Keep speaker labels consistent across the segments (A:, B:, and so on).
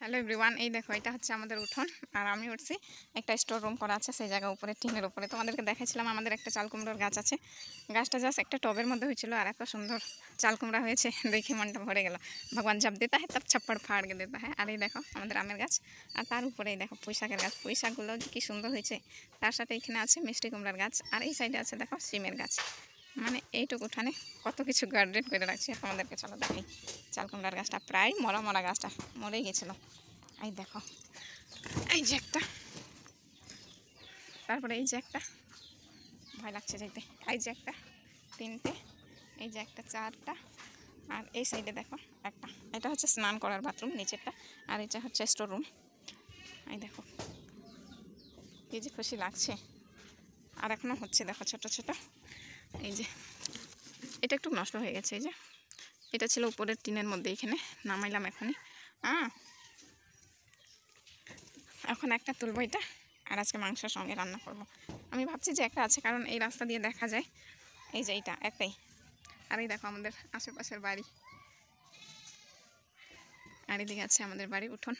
A: Hello everyone, এই দেখো এটা হচ্ছে আমাদের উঠোন। আর আমি উঠছি একটা স্টোর রুম করা আছে সেই জায়গা উপরে, টিনের উপরে। তোমাদেরকে দেখাচ্ছিলাম আমাদের একটা চাল কুমড়োর গাছ আছে। গাছটা জাস্ট একটা টবের মধ্যে হয়েছিল, আর এত সুন্দর চাল কুমড়া হয়েছে দেখে মনটা ভরে গেল। ভগবান জব দিতা হ্যাঁ তব ছাপ্পড় ফাড় কে দিতা হ্যাঁ। আর এই দেখো আমাদের আমের গাছ, আর তার উপরে এই দেখো পুঁইশাকের গাছ। পুঁইশাকগুলো কি সুন্দর হয়েছে। তার সাথে এখানে আছে মিষ্টি কুমড়ার গাছ, আর এই সাইডে আছে দেখো সিমের গাছ। মানে এইটুকু উঠানে কত কিছু গার্ডেন করে রাখছি। আমাদেরকে চলো দেখাই। চাল কুমড়ার গাছটা প্রায় মরা মরা, গাছটা মরেই গেছিলো। এই দেখো এই যে একটা, তারপরে এই যে একটা, ভয় লাগছে যেতে। এই যে একটা, তিনটে, এই যে একটা, চারটা, আর এই সাইডে দেখো একটা। এটা হচ্ছে স্নান করার বাথরুম নিচেরটা, আর এটা হচ্ছে স্টোর রুম। এই দেখো কি যে খুশি লাগছে। আর এখনও হচ্ছে দেখো ছোট ছোট। এই যে এটা একটু নষ্ট হয়ে গেছে। এই যে এটা ছিল উপরের টিনের মধ্যে, এখানে নামাইলাম এখনই। এখন একটা তুলবো এটা, আর আজকে মাংসের সঙ্গে রান্না করব। আমি ভাবছি যে একটা আছে, কারণ এই রাস্তা দিয়ে দেখা যায়। এই যে এইটা একটাই। আর এই দেখো আমাদের আশেপাশের বাড়ি, আর এদিকে আছে আমাদের বাড়ি উঠোন।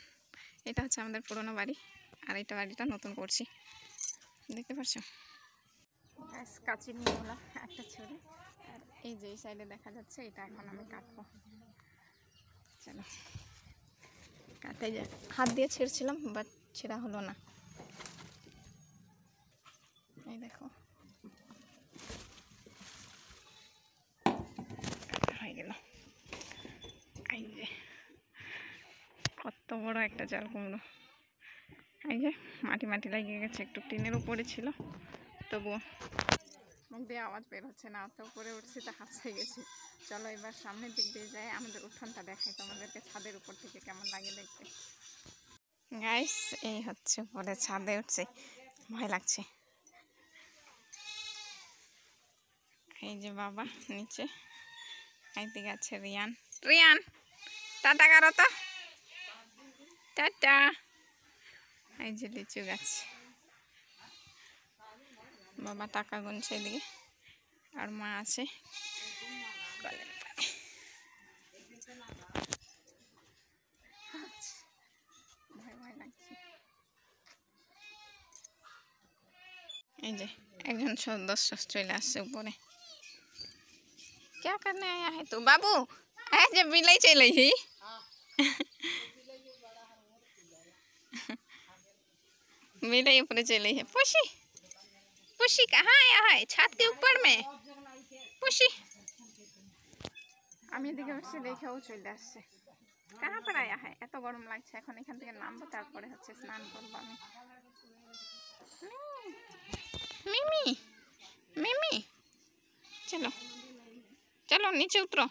A: এটা হচ্ছে আমাদের পুরনো বাড়ি, আর এটা বাড়িটা নতুন করছি, দেখতে পাচ্ছ। কাচি নিয়ে হলো একটা ছুরি, আর এই যে এই সাইডে দেখা যাচ্ছে এটা এখন আমি কাটবো। চলো কাটে যায়। হাত দিয়ে ছিঁড়ছিলাম, বাট ছেঁড়া হলো না। এই দেখো হয়ে গেল। এই যে কত বড় একটা চাল কুমড়ো। এই যে মাটি মাটি লাগিয়ে গেছে, একটু টিনের উপরে ছিল, তবুও মুখ দিয়ে আওয়াজ বের হচ্ছে না। অত উপরে উঠছি তা হাঁপিয়ে গেছি। চলো এবার সামনের দিক দিয়ে যাই, আমাদের উঠোনটা দেখাই তোমাদেরকে ছাদের উপর থেকে কেমন লাগে দেখতে। গাইস এই হচ্ছে পরে ছাদে উঠছে, ভয় লাগছে। এই যে বাবা নিচে, এইদিকে আছে রিয়ান। রিয়ান টাটা কারো তো, টাটা। এই যে লিচু গাছ, বাবা টাকা গুনছে এদিকে, আর মা আছে কলের পাড়ে। ভয় ভয় লাগছে। এই যে একজন সদস্য চলে আসছে উপরে। क्या करने आया है तू बाबू? जब बिलाई चले ही बिलाई ऊपर चले है। पुशी पुशी कहाँ आया है? छत के ऊपर में पुशी। আমি এদিকে উঠছি দেখে ও চলে আসছে। কাহা पर आया है? এত গরম লাগছে, এখন এখান থেকে নামবো, তারপরে হচ্ছে স্নান করবো আমি। মিমি মিমি চলো চলো নিচে উতরো।